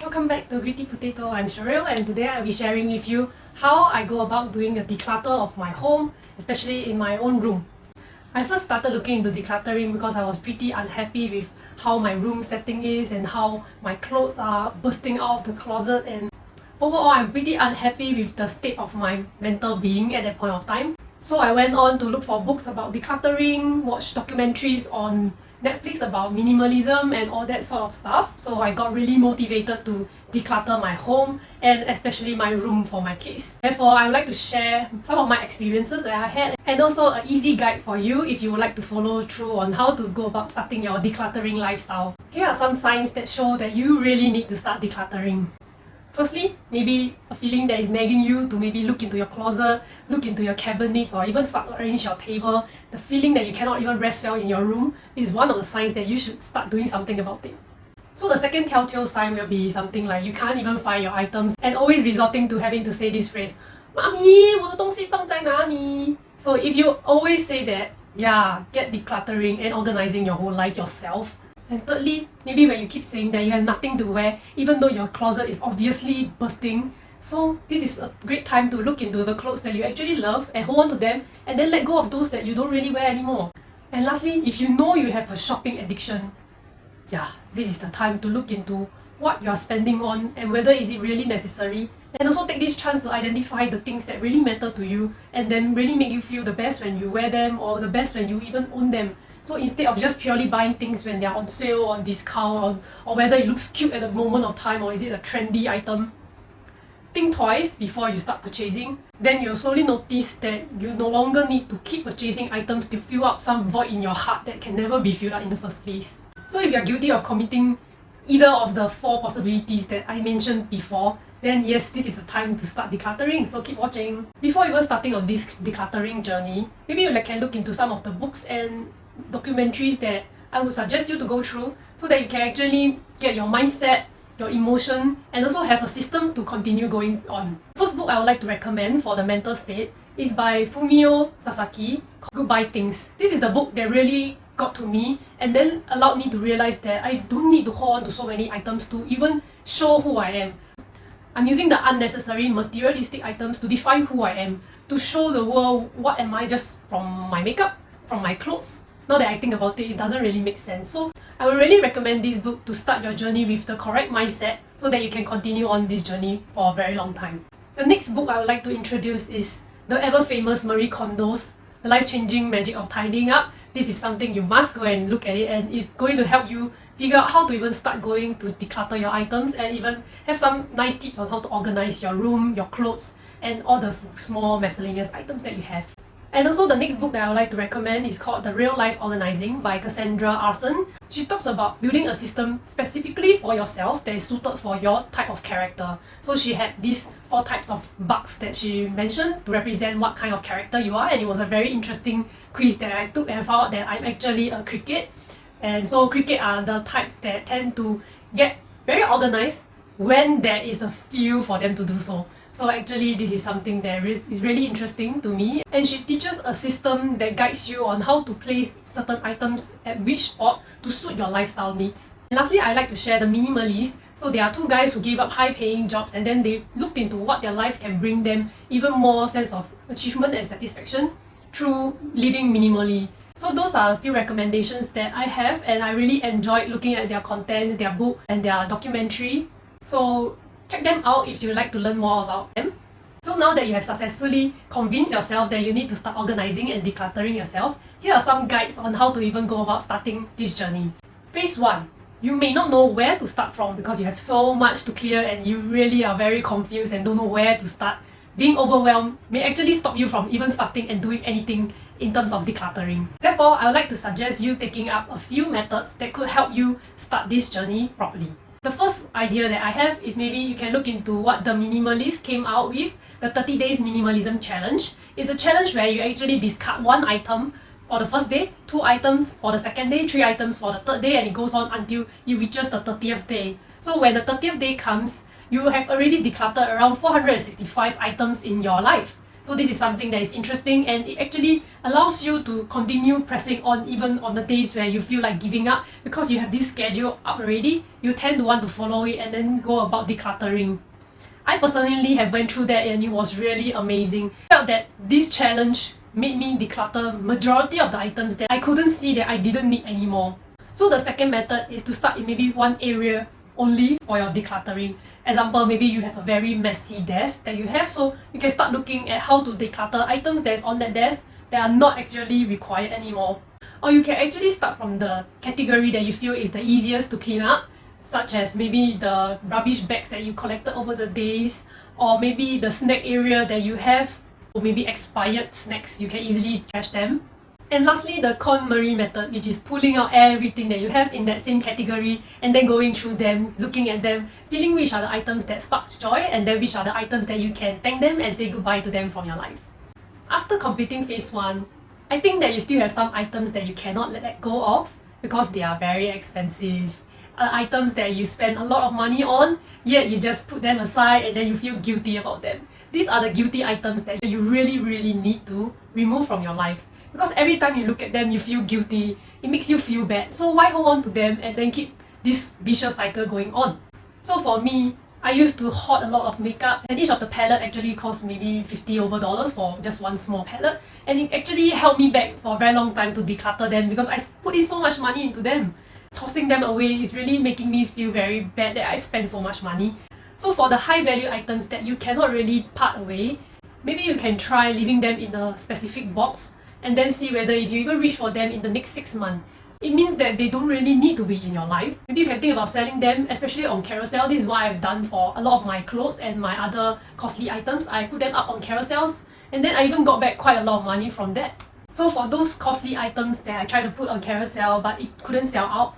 welcome back to Gritty Potato. I'm Cheryl, and today I'll be sharing with you how I go about doing a declutter of my home, especially in my own room. I first started looking into decluttering because I was pretty unhappy with how my room setting is and how my clothes are bursting out of the closet, and overall I'm pretty unhappy with the state of my mental being at that point of time. So I went on to look for books about decluttering, watch documentaries on Netflix about minimalism and all that sort of stuff. So I got really motivated to declutter my home and especially my room for my case. Therefore, I would like to share some of my experiences that I had and also an easy guide for you if you would like to follow through on how to go about starting your decluttering lifestyle. Here are some signs that show that you really need to start decluttering. Firstly, maybe a feeling that is nagging you to maybe look into your closet, look into your cabinets, or even start arrange your table. The feeling that you cannot even rest well in your room is one of the signs that you should start doing something about it. So the second telltale sign will be something like you can't even find your items and always resorting to having to say this phrase, "Mommy, 我的东西放在哪里?" So if you always say that, yeah, get decluttering and organizing your whole life yourself. And thirdly, maybe when you keep saying that you have nothing to wear, even though your closet is obviously bursting, so this is a great time to look into the clothes that you actually love and hold on to them, and then let go of those that you don't really wear anymore. And lastly, if you know you have a shopping addiction, yeah, this is the time to look into what you are spending on and whether is it really necessary, and also take this chance to identify the things that really matter to you and then really make you feel the best when you wear them or the best when you even own them. So instead of just purely buying things when they're on sale, on discount, or whether it looks cute at the moment of time or is it a trendy item, think twice before you start purchasing. Then you'll slowly notice that you no longer need to keep purchasing items to fill up some void in your heart that can never be filled up in the first place. So if you're guilty of committing either of the 4 possibilities that I mentioned before, then yes, this is the time to start decluttering, so keep watching. Before even starting on this decluttering journey, maybe you can look into some of the books and documentaries that I would suggest you to go through so that you can actually get your mindset, your emotion, and also have a system to continue going on. First book I would like to recommend for the mental state is by Fumio Sasaki, Goodbye Things. This is the book that really got to me and then allowed me to realize that I don't need to hold on to so many items to even show who I am. I'm using the unnecessary materialistic items to define who I am, to show the world what am I just from my makeup, from my clothes. Now that I think about it, it doesn't really make sense. So I would really recommend this book to start your journey with the correct mindset so that you can continue on this journey for a very long time. The next book I would like to introduce is the ever-famous Marie Kondo's The Life-Changing Magic of Tidying Up. This is something you must go and look at it, and it's going to help you figure out how to even start going to declutter your items and even have some nice tips on how to organize your room, your clothes, and all the small miscellaneous items that you have. And also the next book that I would like to recommend is called The Real Life Organizing by Cassandra Arson. She talks about building a system specifically for yourself that is suited for your type of character. So she had these 4 types of bugs that she mentioned to represent what kind of character you are, and it was a very interesting quiz that I took and found out that I'm actually a cricket. And so cricket are the types that tend to get very organized when there is a feel for them to do so. So actually this is something that is really interesting to me, and she teaches a system that guides you on how to place certain items at which spot to suit your lifestyle needs. And lastly, I like to share the Minimalist. So there are 2 guys who gave up high-paying jobs and then they looked into what their life can bring them even more sense of achievement and satisfaction through living minimally. So those are a few recommendations that I have, and I really enjoyed looking at their content, their book, and their documentary. So check them out if you'd like to learn more about them. So now that you have successfully convinced yourself that you need to start organizing and decluttering yourself, here are some guides on how to even go about starting this journey. Phase 1. You may not know where to start from because you have so much to clear and you really are very confused and don't know where to start. Being overwhelmed may actually stop you from even starting and doing anything in terms of decluttering. Therefore, I would like to suggest you taking up a few methods that could help you start this journey properly. The first idea that I have is maybe you can look into what the Minimalist came out with, the 30 Days Minimalism Challenge. It's a challenge where you actually discard 1 item for the first day, 2 items for the second day, 3 items for the third day, and it goes on until it reaches the 30th day. So when the 30th day comes, you have already decluttered around 465 items in your life. So this is something that is interesting, and it actually allows you to continue pressing on even on the days where you feel like giving up, because you have this schedule up already. You tend to want to follow it and then go about decluttering. I personally have went through that and it was really amazing. I felt that this challenge made me declutter majority of the items that I couldn't see that I didn't need anymore. So the second method is to start in maybe one area only for your decluttering. Example, maybe you have a very messy desk that you have, so you can start looking at how to declutter items that's on that desk that are not actually required anymore. Or you can actually start from the category that you feel is the easiest to clean up, such as maybe the rubbish bags that you collected over the days, or maybe the snack area that you have, or maybe expired snacks, you can easily trash them. And lastly, the KonMari method, which is pulling out everything that you have in that same category and then going through them, looking at them, feeling which are the items that sparks joy and then which are the items that you can thank them and say goodbye to them from your life. After completing phase 1, I think that you still have some items that you cannot let go of because they are very expensive. Items that you spend a lot of money on, yet you just put them aside and then you feel guilty about them. These are the guilty items that you really need to remove from your life. Because every time you look at them, you feel guilty. It makes you feel bad. So why hold on to them and then keep this vicious cycle going on? So for me, I used to hoard a lot of makeup, and each of the palette actually cost maybe $50 over for just one small palette. And it actually held me back for a very long time to declutter them because I put in so much money into them. Tossing them away is really making me feel very bad that I spent so much money. So for the high value items that you cannot really part away, maybe you can try leaving them in a specific box and then see whether if you even reach for them in the next 6 months, it means that they don't really need to be in your life. Maybe you can think about selling them, especially on Carousel. This is what I've done for a lot of my clothes and my other costly items. I put them up on Carousels, and then I even got back quite a lot of money from that. So for those costly items that I tried to put on Carousel but it couldn't sell out,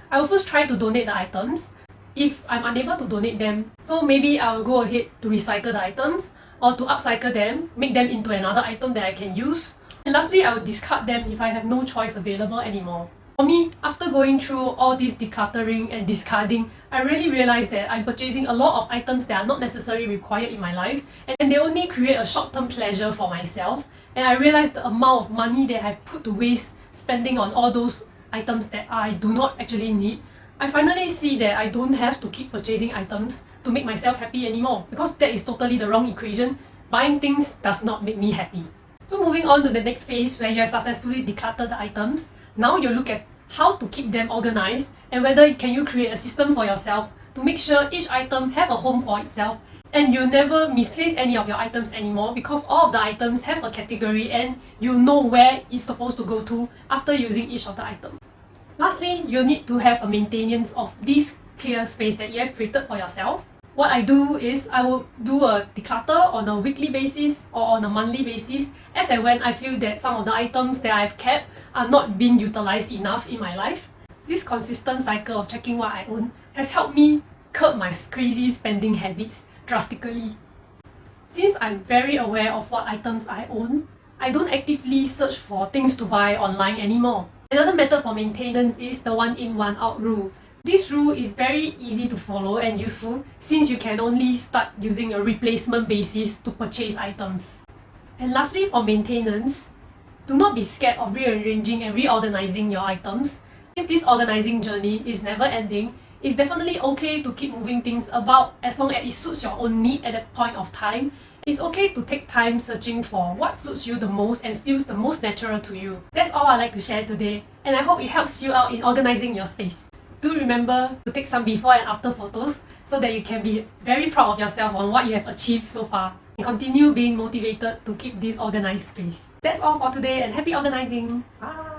I will first try to donate the items. If I'm unable to donate them, so maybe I will go ahead to recycle the items or to upcycle them, make them into another item that I can use. And lastly, I will discard them if I have no choice available anymore. For me, after going through all this decluttering and discarding, I really realized that I'm purchasing a lot of items that are not necessarily required in my life, and they only create a short-term pleasure for myself. And I realized the amount of money that I've put to waste spending on all those items that I do not actually need. I finally see that I don't have to keep purchasing items to make myself happy anymore, because that is totally the wrong equation. Buying things does not make me happy. So moving on to the next phase where you have successfully decluttered the items, now you look at how to keep them organized and whether can you create a system for yourself to make sure each item have a home for itself and you never misplace any of your items anymore, because all of the items have a category and you know where it's supposed to go to after using each of the items. Lastly, you need to have a maintenance of this clear space that you have created for yourself. What I do is I will do a declutter on a weekly basis or on a monthly basis as and when I feel that some of the items that I've kept are not being utilized enough in my life. This consistent cycle of checking what I own has helped me curb my crazy spending habits drastically. Since I'm very aware of what items I own, I don't actively search for things to buy online anymore. Another method for maintenance is the 1 in 1 out rule. This rule is very easy to follow and useful since you can only start using a replacement basis to purchase items. And lastly, for maintenance, do not be scared of rearranging and reorganizing your items. Since this organizing journey is never ending, it's definitely okay to keep moving things about as long as it suits your own need at that point of time. It's okay to take time searching for what suits you the most and feels the most natural to you. That's all I'd like to share today, and I hope it helps you out in organizing your space. Do remember to take some before and after photos so that you can be very proud of yourself on what you have achieved so far and continue being motivated to keep this organized space. That's all for today, and happy organizing! Bye!